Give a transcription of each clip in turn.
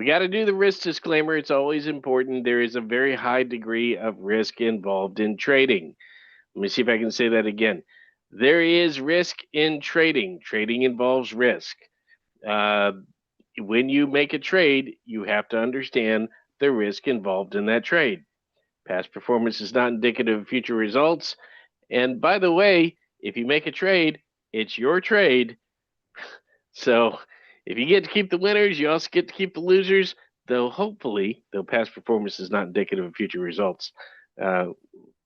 We got to do the risk disclaimer. It's always important. There is a very high degree of risk involved in trading. Let me see if I can say that again. There is risk in trading. Trading involves risk. Uh, when you make a trade, you have to understand the risk involved in that trade. Past performance is not indicative of future results. And by the way, if you make a trade, it's your trade. So if you get to keep the winners, you also get to keep the losers, though hopefully, though past performance is not indicative of future results. Uh,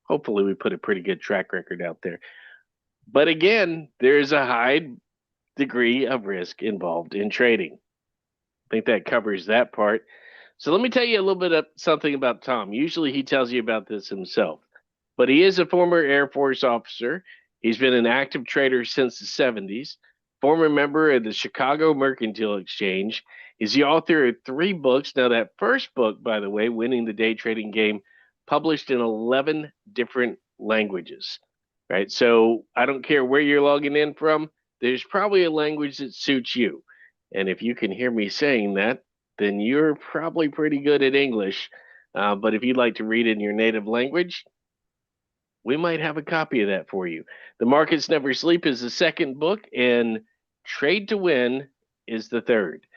Hopefully, we put a pretty good track record out there. But again, there's a high degree of risk involved in trading. I think that covers that part. So let me tell you a little bit of something about Tom. Usually he tells you about this himself, but he is a former Air Force officer. He's been an active trader since the 70s, former member of the Chicago Mercantile Exchange. He's the author of 3 books. Now, that first book, by the way, Winning the Day Trading Game, published in 11 different languages, right? So I don't care where you're logging in from, there's probably a language that suits you. And if you can hear me saying that, then you're probably pretty good at English. But if you'd like to read in your native language, we might have a copy of that for you. The Markets Never Sleep is the second book, and Trade to Win is the third.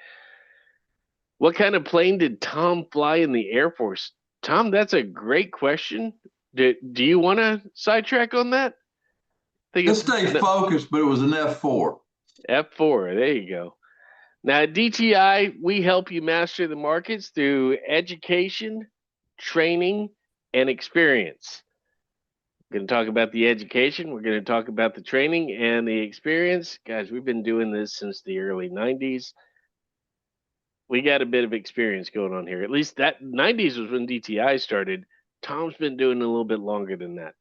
What kind of plane did Tom fly in the Air Force? Tom, that's a great question. Do you want to sidetrack on that? Let's stay focused, but it was an F4. F4, there you go. Now, at DTI, we help you master the markets through education, training, and experience. We're going to talk about the education. We're going to talk about the training and the experience. Guys, we've been doing this since the early 90s. We got a bit of experience going on here. At least that 90s was when DTI started. Tom's been doing a little bit longer than that.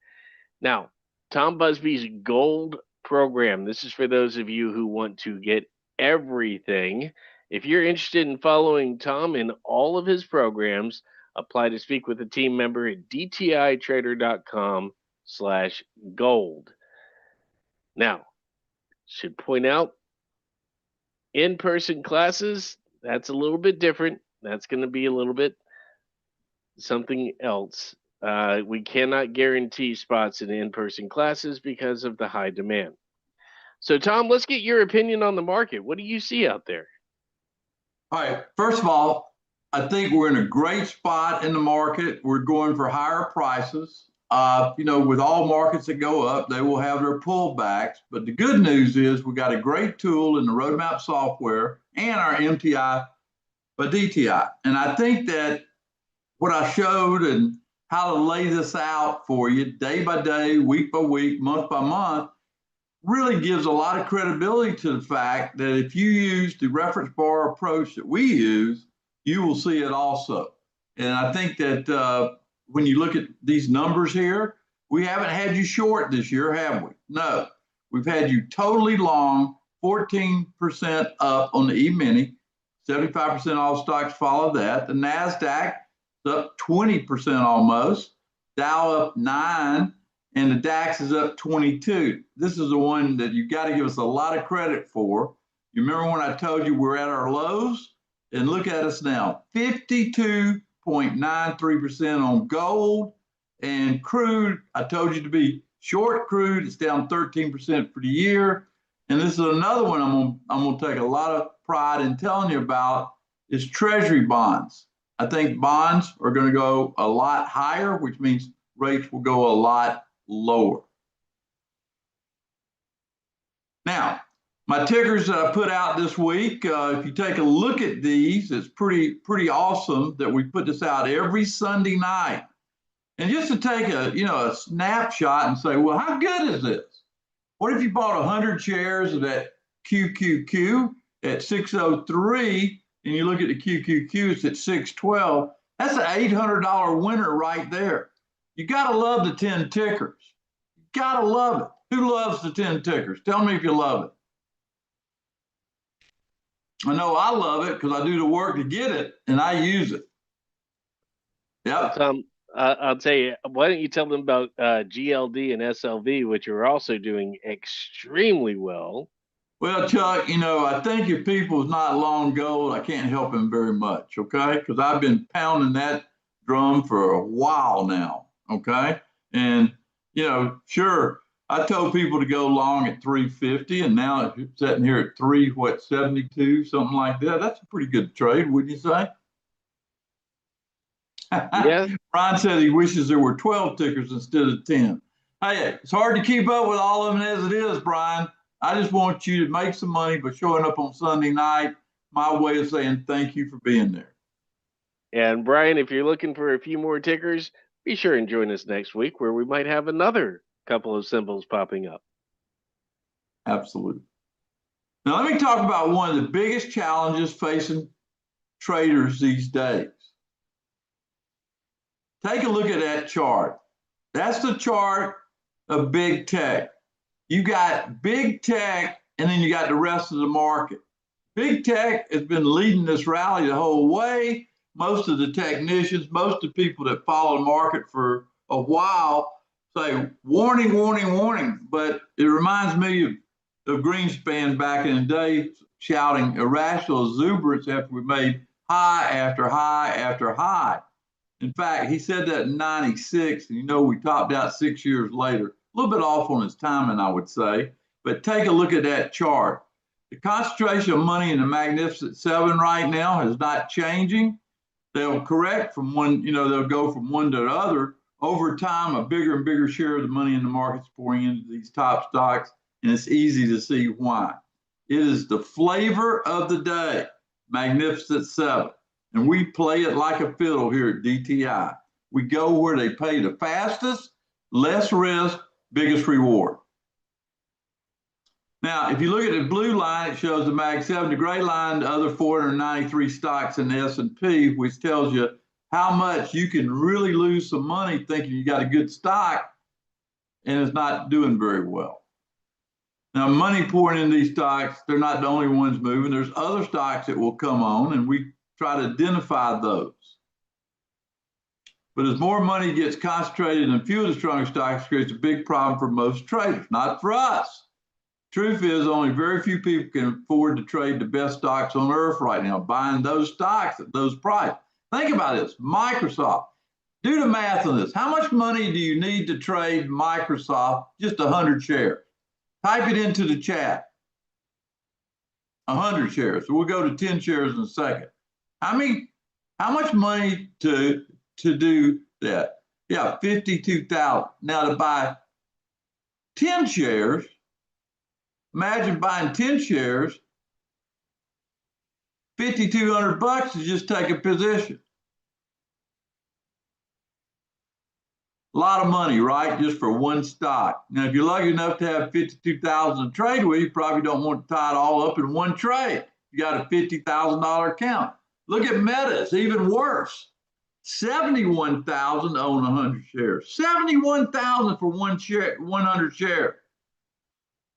Now, Tom Busby's Gold program. This is for those of you who want to get everything. If you're interested in following Tom in all of his programs, apply to speak with a team member at dtitrader.com/gold. Now, should point out in-person classes, that's a little bit different. That's going to be a little bit something else. We cannot guarantee spots in in-person classes because of the high demand. So, Tom, let's get your opinion on the market. What do you see out there? All right. First of all, I think we're in a great spot in the market. We're going for higher prices. With all markets that go up, they will have their pullbacks. But the good news is we got a great tool in the roadmap software and our MTI by DTI. And I think that what I showed and how to lay this out for you day by day, week by week, month by month, really gives a lot of credibility to the fact that if you use the reference bar approach that we use, you will see it also. And I think that when you look at these numbers here, we haven't had you short this year, have we? No. We've had you totally long, 14% up on the E-mini, 75% all stocks follow that. The NASDAQ is up 20% almost, Dow up 9%, and the DAX is up 22%. This is the one that you got to give us a lot of credit for. You remember when I told you we're at our lows? And look at us now, 52.93% on gold and crude. I told you to be short crude. It's down 13% for the year. And this is another one I'm gonna take a lot of pride in telling you about is Treasury bonds. I think bonds are going to go a lot higher, which means rates will go a lot lower. Now, my tickers that I put out this week, if you take a look at these, it's pretty awesome that we put this out every Sunday night. And just to take a snapshot and say, well, how good is this? What if you bought 100 shares of that QQQ at 603 and you look at the QQQ, it's at 612? That's an $800 winner right there. You got to love the 10 tickers. You got to love it. Who loves the 10 tickers? Tell me if you love it. I know I love it because I do the work to get it and I use it. Yep. I'll tell you, why don't you tell them about GLD and SLV, which are also doing extremely well. Well, Chuck, I think if people's not long gold, I can't help them very much, okay? Because I've been pounding that drum for a while now, okay? And, sure, I told people to go long at 350, and now it's sitting here at 72, something like that. That's a pretty good trade, wouldn't you say? Yeah, Brian said he wishes there were 12 tickers instead of 10. Hey, it's hard to keep up with all of them as it is, Brian. I just want you to make some money by showing up on Sunday night. My way of saying thank you for being there. and Brian, if you're looking for a few more tickers, be sure and join us next week where we might have another couple of symbols popping up. Absolutely. Now, let me talk about one of the biggest challenges facing traders these days. Take a look at that chart. That's the chart of big tech. You got big tech, and then you got the rest of the market. Big tech has been leading this rally the whole way. Most of the technicians, most of the people that follow the market for a while say warning, warning, warning. But it reminds me of Greenspan back in the day shouting irrational exuberance after we made high after high after high. In fact, he said that in 96, and we topped out 6 years later. A little bit off on his timing, I would say. But take a look at that chart. The concentration of money in the Magnificent Seven right now is not changing. They'll correct from one, they'll go from one to the other. Over time, a bigger and bigger share of the money in the market's pouring into these top stocks, and it's easy to see why. It is the flavor of the day, Magnificent Seven. And we play it like a fiddle here at DTI. We go where they pay the fastest, less risk, biggest reward. Now, if you look at the blue line, it shows the Mag 7. The gray line, the other 493 stocks in the S&P, which tells you how much you can really lose some money thinking you got a good stock and it's not doing very well. Now, money pouring in these stocks, they're not the only ones moving. There's other stocks that will come on, and we try to identify those. But as more money gets concentrated in a few of the stronger stocks, it creates a big problem for most traders, not for us. Truth is, only very few people can afford to trade the best stocks on earth right now, buying those stocks at those prices. Think about this, Microsoft. Do the math on this. How much money do you need to trade Microsoft, just 100 shares? Type it into the chat. 100 shares. So we'll go to 10 shares in a second. How much money to do that? Yeah, 52,000. Now to buy 10 shares, imagine buying 10 shares, 5,200 bucks to just take a position. A lot of money, right? Just for one stock. Now, if you're lucky enough to have 52,000 to trade with, you probably don't want to tie it all up in one trade. You got a $50,000 account. Look at Meta, it's even worse. 71,000 to own 100 shares. 71,000 for 100 shares.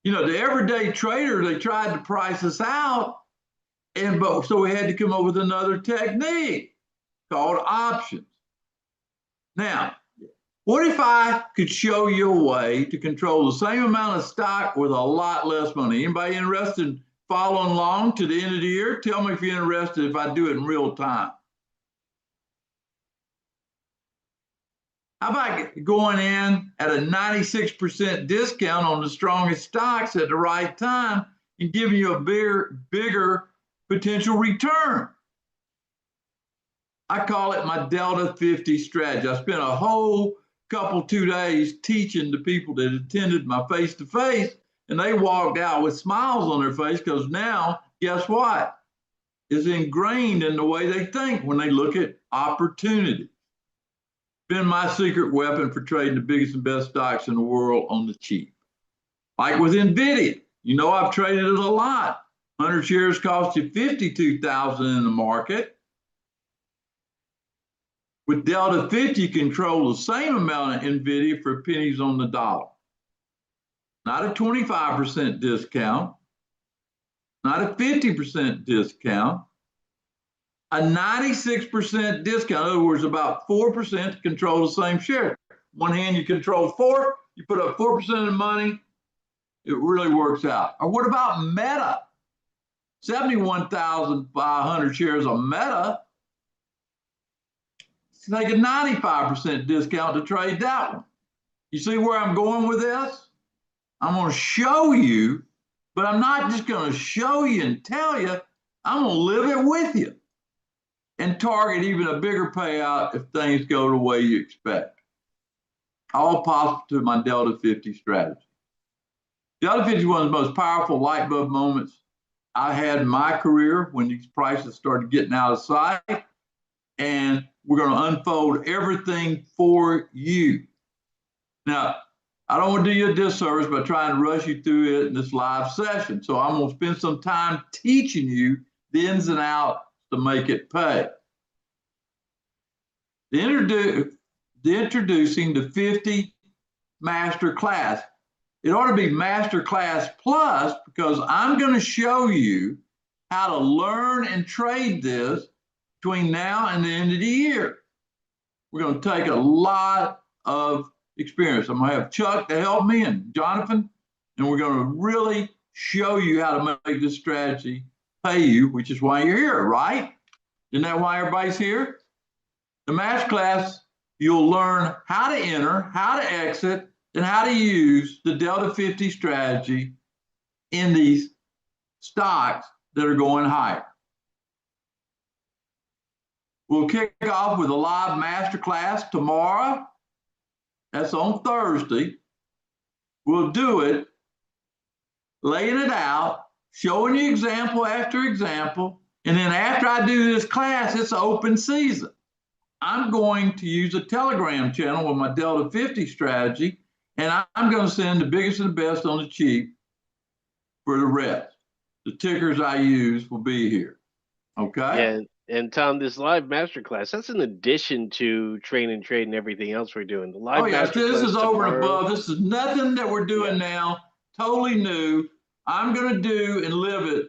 The everyday trader, they tried to price us out, so we had to come up with another technique called options. Now, what if I could show you a way to control the same amount of stock with a lot less money? Anybody interested in following along to the end of the year? Tell me if you're interested if I do it in real time. How about going in at a 96% discount on the strongest stocks at the right time and giving you a bigger potential return? I call it my Delta 50 strategy. I spent a whole 2 days teaching the people that attended my face-to-face, and they walked out with smiles on their face because now, guess what? It's ingrained in the way they think when they look at opportunity. Been my secret weapon for trading the biggest and best stocks in the world on the cheap. Like with NVIDIA, I've traded it a lot. 100 shares cost you 52,000 in the market. With Delta 50, you control the same amount of NVIDIA for pennies on the dollar. Not a 25% discount, not a 50% discount, a 96% discount. In other words, about 4% to control the same share. One hand, you control 4, you put up 4% of the money, It really works out. Or what about Meta? 71,500 shares of Meta. Take a 95% discount to trade that one. You see where I'm going with this? I'm going to show you, but I'm not just going to show you and tell you. I'm going to live it with you and target even a bigger payout if things go the way you expect. All possible to my Delta 50 strategy. Delta 50 is one of the most powerful light bulb moments I had in my career when these prices started getting out of sight. And we're going to unfold everything for you. Now, I don't want to do you a disservice by trying to rush you through it in this live session. So I'm going to spend some time teaching you the ins and outs to make it pay. Introducing the 50 master class. It ought to be master class plus because I'm going to show you how to learn and trade this between now and the end of the year. We're going to take a lot of experience. I'm going to have Chuck to help me and Jonathan, and we're going to really show you how to make this strategy pay you, which is why you're here, right? Isn't that why everybody's here? The master class, you'll learn how to enter, how to exit, and how to use the Delta 50 strategy in these stocks that are going higher. We'll kick off with a live masterclass tomorrow. That's on Thursday. We'll do it, laying it out, showing you example after example. And then after I do this class, it's open season. I'm going to use a Telegram channel with my Delta 50 strategy, and I'm going to send the biggest and the best on the cheap for the rest. The tickers I use will be here. Okay? And Tom, this live masterclass, that's in addition to train and trade and everything else we're doing. The live masterclass this is over and tomorrow. above. This is nothing that we're doing now, totally new. I'm going to do and live it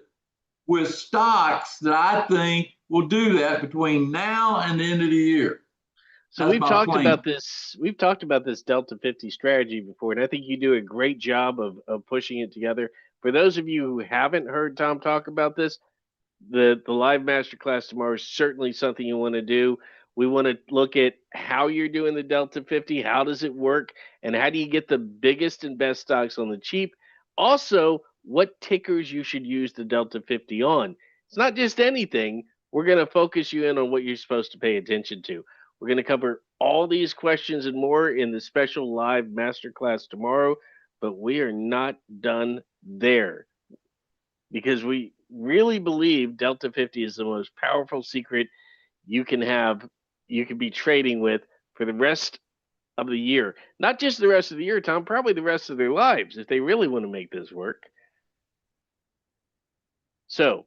with stocks that I think will do that between now and the end of the year. So we've talked about this. We've talked about this Delta 50 strategy before, and I think you do a great job of pushing it together. For those of you who haven't heard Tom talk about this, the live masterclass tomorrow is certainly something you want to do. We want to look at how you're doing the Delta 50, how does it work, and how do you get the biggest and best stocks on the cheap. Also, what tickers you should use the Delta 50 on. It's not just anything. We're going to focus you in on what you're supposed to pay attention to. We're going to cover all these questions and more in the special live masterclass tomorrow, but we are not done there because we really believe Delta 50 is the most powerful secret you can have, you can be trading with for the rest of the year. Not just the rest of the year, Tom, probably the rest of their lives if they really want to make this work. So,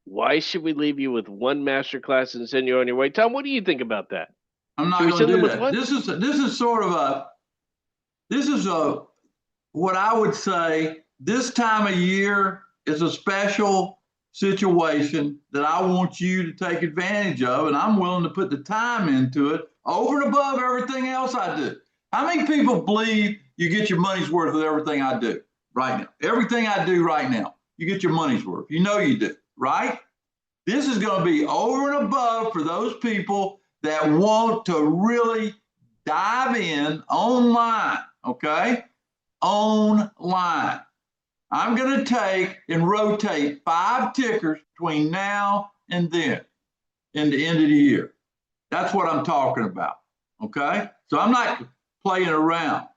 why should we leave you with one masterclass and send you on your way? Tom, what do you think about that? I'm not going to do that. This is sort of a what I would say this time of year is a special situation that I want you to take advantage of, and I'm willing to put the time into it over and above everything else I do. How many people believe you get your money's worth with everything I do right now? Everything I do right now, you get your money's worth. You know you do, right? This is going to be over and above for those people that want to really dive in online, okay? Online. I'm going to take and rotate 5 tickers between now and then in the end of the year. That's what I'm talking about, okay? So I'm not playing around.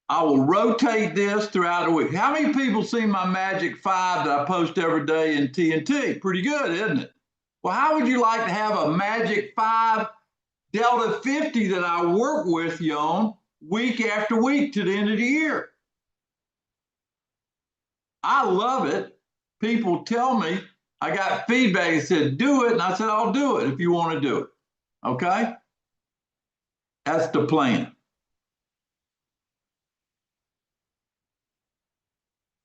I will rotate this throughout the week. How many people see my Magic 5 that I post every day in TNT? Pretty good, isn't it? Well, how would you like to have a Magic 5 Delta 50 that I work with you on week after week to the end of the year? I love it. People tell me, I got feedback that said, do it. And I said, I'll do it if you want to do it. Okay? That's the plan.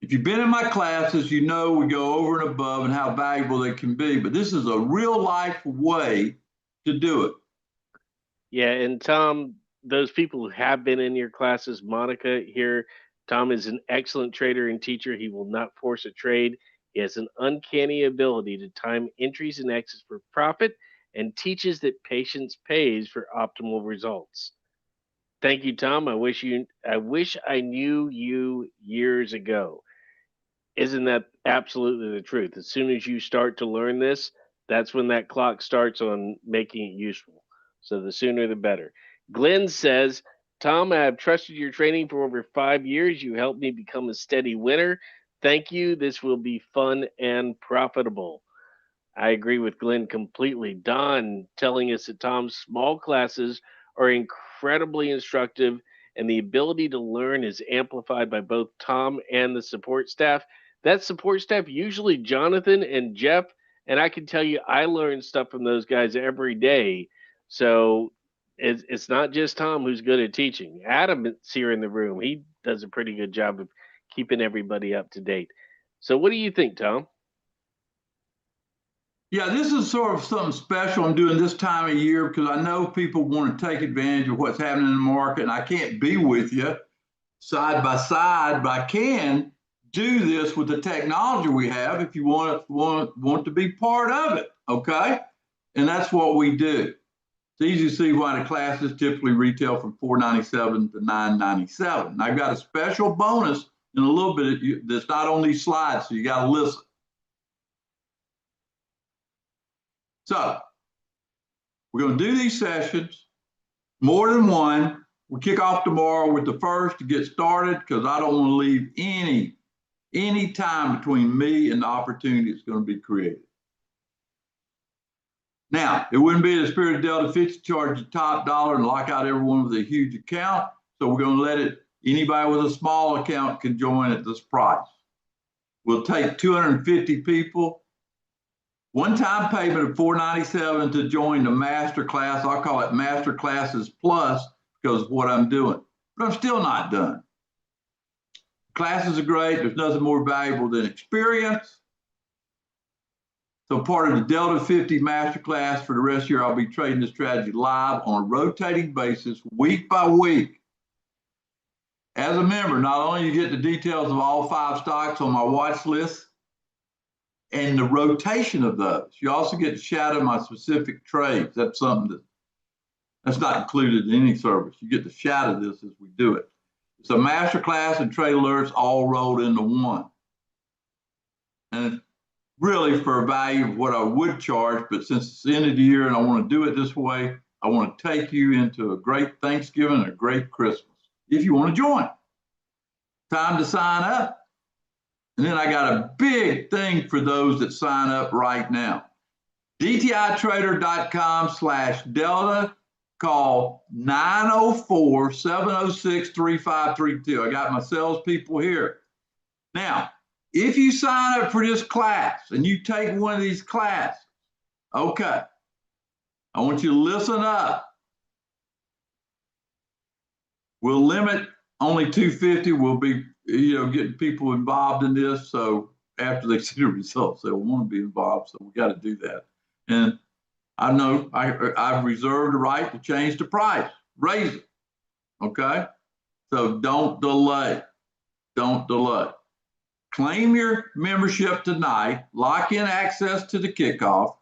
If you've been in my classes, you know we go over and above and how valuable they can be. But this is a real life way to do it. Yeah, and Tom, those people who have been in your classes, Monica here, Tom is an excellent trader and teacher. He will not force a trade. He has an uncanny ability to time entries and exits for profit and teaches that patience pays for optimal results. Thank you, Tom. I wish I knew you years ago. Isn't that absolutely the truth? As soon as you start to learn this, that's when that clock starts on making it useful. So the sooner the better. Glenn says, Tom, I have trusted your training for over 5 years. You helped me become a steady winner. Thank you. This will be fun and profitable. I agree with Glenn completely. Don telling us that Tom's small classes are incredibly instructive, and the ability to learn is amplified by both Tom and the support staff. That support staff, usually Jonathan and Jeff, and I can tell you, I learn stuff from those guys every day. So it's not just Tom who's good at teaching. Adam is here in the room. He does a pretty good job of keeping everybody up to date. So, what do you think, Tom? Yeah, this is sort of something special I'm doing this time of year because I know people want to take advantage of what's happening in the market, and I can't be with you side by side, but I can do this with the technology we have if you want to be part of it. Okay, and that's what we do. It's easy to see why the classes typically retail from $497 to $997. I've got a special bonus in a little bit that's not on these slides, so you got to listen. So we're going to do these sessions, more than one. We kick off tomorrow with the first to get started because I don't want to leave any time between me and the opportunity that's going to be created. Now, it wouldn't be the spirit of Delta 50 to charge the top dollar and lock out everyone with a huge account. So we're going to let anybody with a small account can join at this price. We'll take 250 people. One-time payment of $497 to join the master class. I'll call it Master Classes Plus because of what I'm doing. But I'm still not done. Classes are great. There's nothing more valuable than experience. So part of the Delta 50 Masterclass for the rest of the year, I'll be trading this strategy live on a rotating basis, week by week. As a member, not only you get the details of all 5 stocks on my watch list and the rotation of those, you also get to shadow my specific trades. That's something that's not included in any service. You get to shadow this as we do it. It's a masterclass and trade alerts all rolled into one. And really for a value of what I would charge, but since it's the end of the year and I want to do it this way, I want to take you into a great Thanksgiving and a great Christmas if you want to join. Time to sign up. And then I got a big thing for those that sign up right now. DTItrader.com/Delta. Call 904-706-3532. I got my salespeople here. Now, if you sign up for this class and you take one of these classes, okay, I want you to listen up. We'll limit only 250. We'll be, getting people involved in this. So after they see the results, they'll want to be involved. So we got to do that. And I know I've reserved the right to change the price, raise it. Okay. So don't delay. Don't delay. Claim your membership tonight. Lock in access to the kickoff.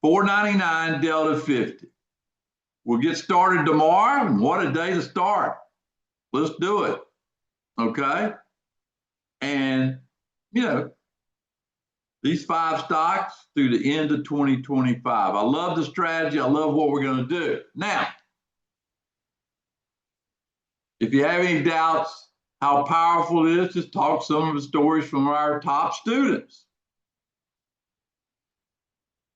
$499 Delta 50. We'll get started tomorrow. And what a day to start. Let's do it. Okay. And, these 5 stocks through the end of 2025. I love the strategy. I love what we're going to do. Now, if you have any doubts how powerful it is, just talk some of the stories from our top students.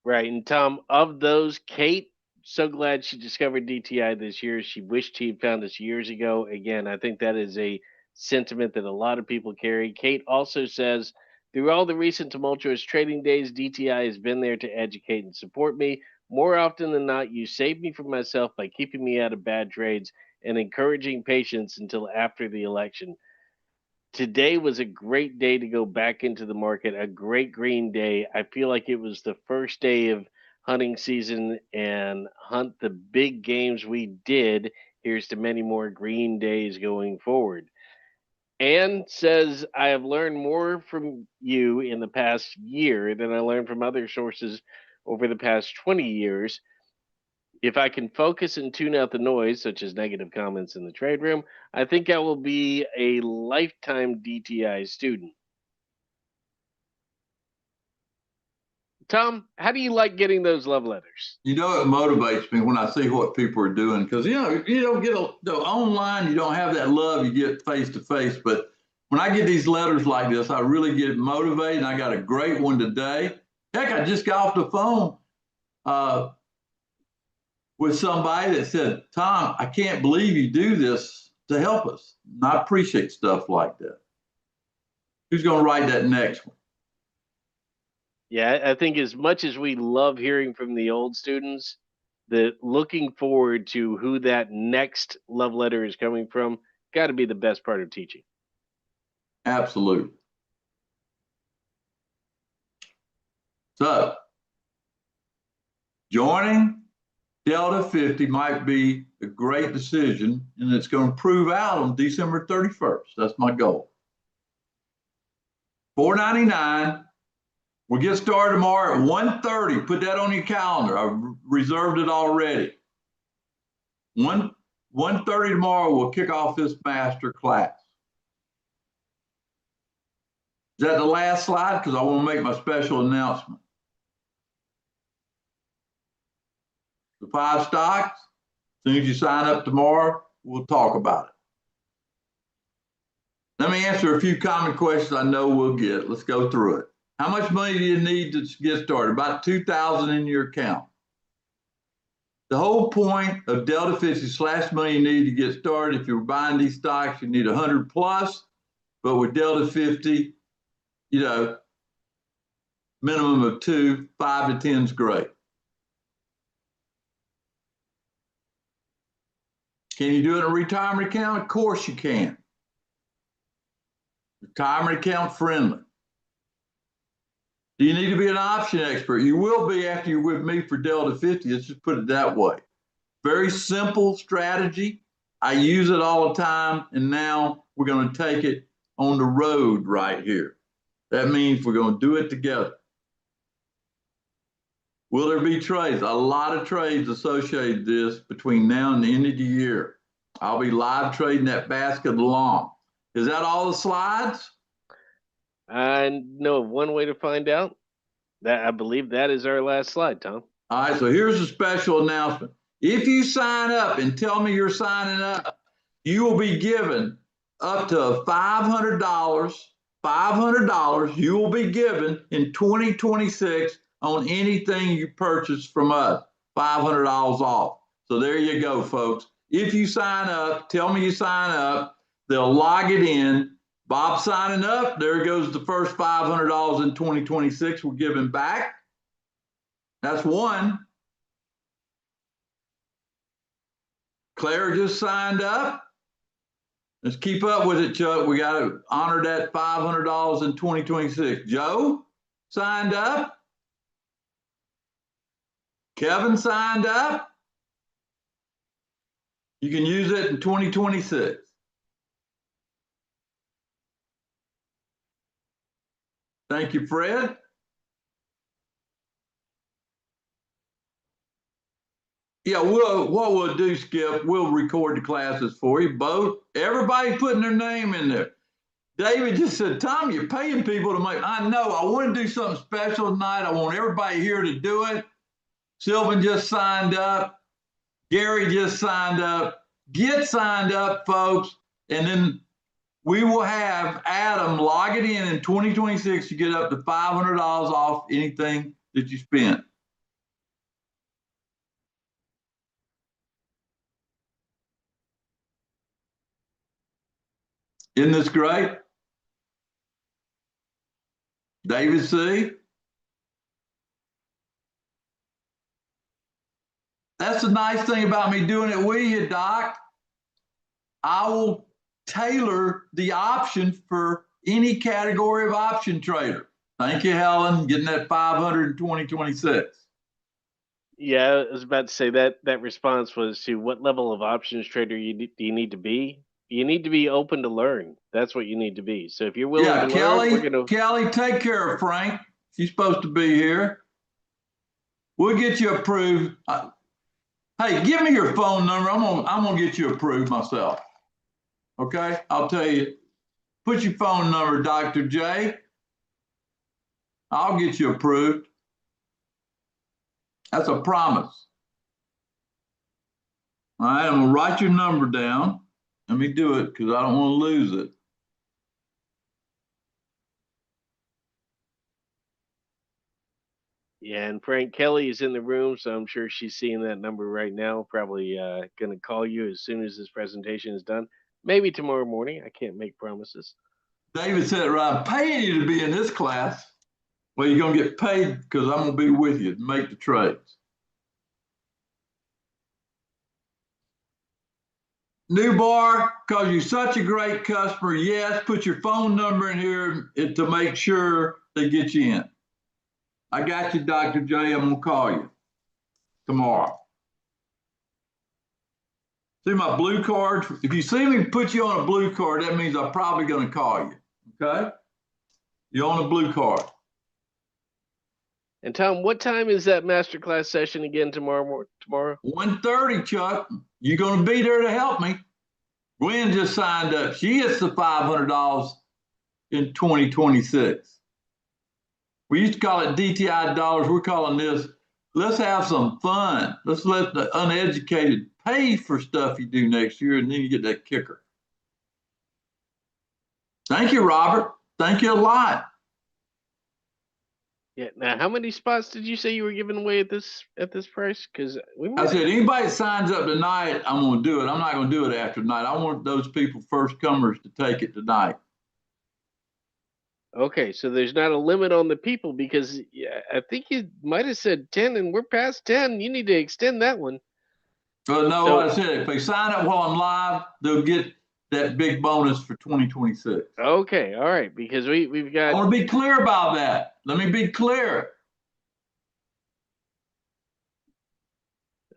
Right. And Tom, of those, Kate, so glad she discovered DTI this year. She wished she had found us years ago. Again, I think that is a sentiment that a lot of people carry. Kate also says, through all the recent tumultuous trading days, DTI has been there to educate and support me. More often than not, you saved me from myself by keeping me out of bad trades and encouraging patience until after the election. Today was a great day to go back into the market, a great green day. I feel like it was the first day of hunting season and hunt the big games we did. Here's to many more green days going forward. Anne says, I have learned more from you in the past year than I learned from other sources over the past 20 years. If I can focus and tune out the noise, such as negative comments in the trade room, I think I will be a lifetime DTI student. Tom, how do you like getting those love letters? You know, it motivates me when I see what people are doing because, you know, you don't get online, you don't have that love you get face to face. But when I get these letters like this, I really get motivated. And I got a great one today. Heck, I just got off the phone uh, with somebody that said, Tom, I can't believe you do this to help us. And I appreciate stuff like that. Who's going to write that next one? Yeah, I think as much as we love hearing from the old students, that looking forward to who that next love letter is coming from got to be the best part of teaching. Absolutely. So, joining Delta 50 might be a great decision, and it's going to prove out on December 31st. That's my goal. $4.99. We'll get started tomorrow at 1:30. Put that on your calendar. I've reserved it already. 1:30 tomorrow, we'll kick off this master class. Is that the last slide? Because I want to make my special announcement. The 5 stocks, as soon as you sign up tomorrow, we'll talk about it. Let me answer a few common questions I know we'll get. Let's go through it. How much money do you need to get started? About $2,000 in your account. The whole point of Delta 50 slash money you need to get started. If you're buying these stocks, you need 100 plus. But with Delta 50, you know, minimum of 2, 5 to 10 is great. Can you do it in a retirement account? Of course you can. Retirement account friendly. Do you need to be an option expert? You will be after you're with me for Delta 50. Let's just put it that way. Very simple strategy. I use it all the time, and now we're going to take it on the road right here. That means we're going to do it together. Will there be trades? A lot of trades associated with this between now and the end of the year. I'll be live trading that basket along. Is that all the slides? I know of one way to find out. That I believe that is our last slide, Tom. All right, so here's a special announcement. If you sign up and tell me you're signing up, you will be given up to $500. $500 you will be given in 2026 on anything you purchase from us. $500 off. So there you go, folks. If you sign up, tell me you sign up, they'll log it in. Bob signing up, there goes the first $500 in 2026 we're giving back. That's one. Claire just signed up. Let's keep up with it, Chuck. We got to honor that $500 in 2026. Joe signed up. Kevin signed up. You can use it in 2026. Thank you, Fred. Yeah, what we'll do, Skip, we'll record the classes for you both. Everybody putting their name in there. David just said, Tom, you're paying people to make. I know. I want to do something special tonight. I want everybody here to do it. Sylvan just signed up. Gary just signed up. Get signed up, folks. And then we will have Adam log it in 2026. You get up to $500 off anything that you spend. Isn't this great? David C. That's the nice thing about me doing it with you, Doc. I will tailor the option for any category of option trader. Thank you, Helen, getting that 500 in 2026. Yeah, I was about to say that response was to what level of options trader do you need to be? You need to be open to learn. That's what you need to be. So if you're willing to learn, we're gonna. Kelly, take care of Frank. She's supposed to be here. We'll get you approved. Hey, give me your phone number. I'm gonna get you approved myself. Okay, I'll tell you. Put your phone number, Dr. J. I'll get you approved. That's a promise. All right, I'm gonna write your number down. Let me do it because I don't want to lose it. Yeah, and Frank Kelly is in the room, so I'm sure she's seeing that number right now. Probably gonna call you as soon as this presentation is done. Maybe tomorrow morning. I can't make promises. David said, right, I'm paying you to be in this class. Well, you're gonna get paid because I'm gonna be with you to make the trades. New bar, because you're such a great customer, yes, put your phone number in here to make sure they get you in. I got you, Dr. J. I'm going to call you tomorrow. See my blue card? If you see me put you on a blue card, that means I'm probably going to call you. Okay? You're on a blue card. And Tom, what time is that masterclass session again tomorrow? 1:30, Chuck. You're going to be there to help me. Gwen just signed up. She gets the $500 in 2026. We used to call it DTI dollars. We're calling this, let's have some fun. Let's let the uneducated pay for stuff you do next year, and then you get that kicker. Thank you, Robert. Thank you a lot. Yeah. Now, how many spots did you say you were giving away at this price? Because I said anybody that signs up tonight, I'm going to do it. I'm not going to do it after tonight. I want those people, first comers, to take it tonight. Okay, so there's not a limit on the people because I think you might have said 10, and we're past 10. You need to extend that one. Well, no, so, I said if they sign up while I'm live, they'll get that big bonus for 2026. Okay, all right, because we've got. I want to be clear about that. Let me be clear.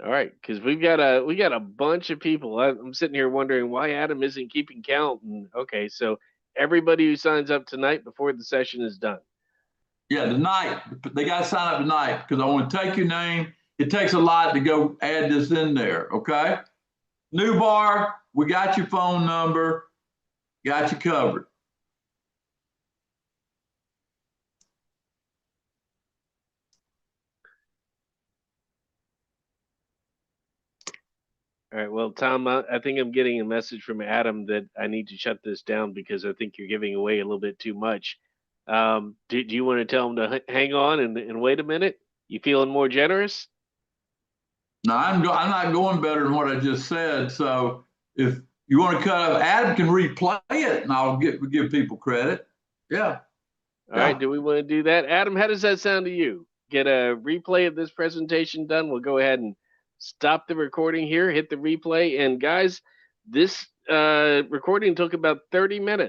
All right, because we got a bunch of people. I'm sitting here wondering why Adam isn't keeping count. And okay, so everybody who signs up tonight before the session is done. Yeah, tonight. They got to sign up tonight because I want to take your name. It takes a lot to go add this in there, okay? New bar, we got your phone number, got you covered. All right. Well, Tom, I think I'm getting a message from Adam that I need to shut this down because I think you're giving away a little bit too much. Do you want to tell him to hang on and wait a minute? You feeling more generous? No, I'm not going better than what I just said. So if you want to cut up, Adam can replay it, and I'll give people credit. Yeah. All right. Do we want to do that, Adam? How does that sound to you? Get a replay of this presentation done. We'll go ahead and stop the recording here. Hit the replay, and guys, this recording took about 30 minutes.